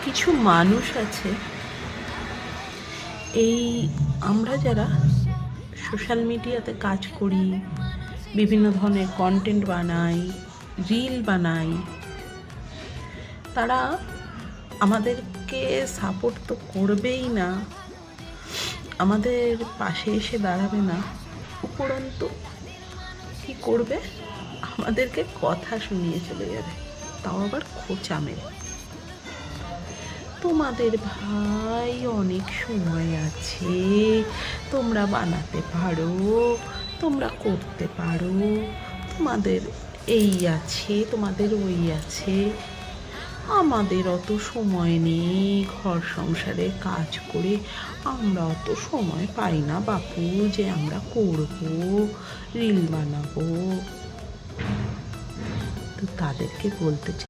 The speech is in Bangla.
কিছু মানুষ আছে, এই আমরা যারা সোশ্যাল মিডিয়াতে কাজ করি, বিভিন্ন ধরনের কন্টেন্ট বানাই, রিল বানাই, তারা আমাদেরকে সাপোর্ট তো করবেই না, আমাদের পাশে এসে দাঁড়াবে না, উপরন্তু কি করবে, আমাদেরকে কথা শুনিয়ে চলে যাবে, তাও আবার খোঁচা মেরে। তোমাদের ভাই অনেক সময় আছে, তোমরা বানাতে পারো, তোমরা করতে পারো, তোমাদের এই আছে, তোমাদের ওই আছে, আমাদের অত সময় নেই, ঘর সংসারে কাজ করে আমরা অত সময় পাই না বাপু যে আমরা করবো, রিল বানাবো। তো তাদেরকে বলতে চাই,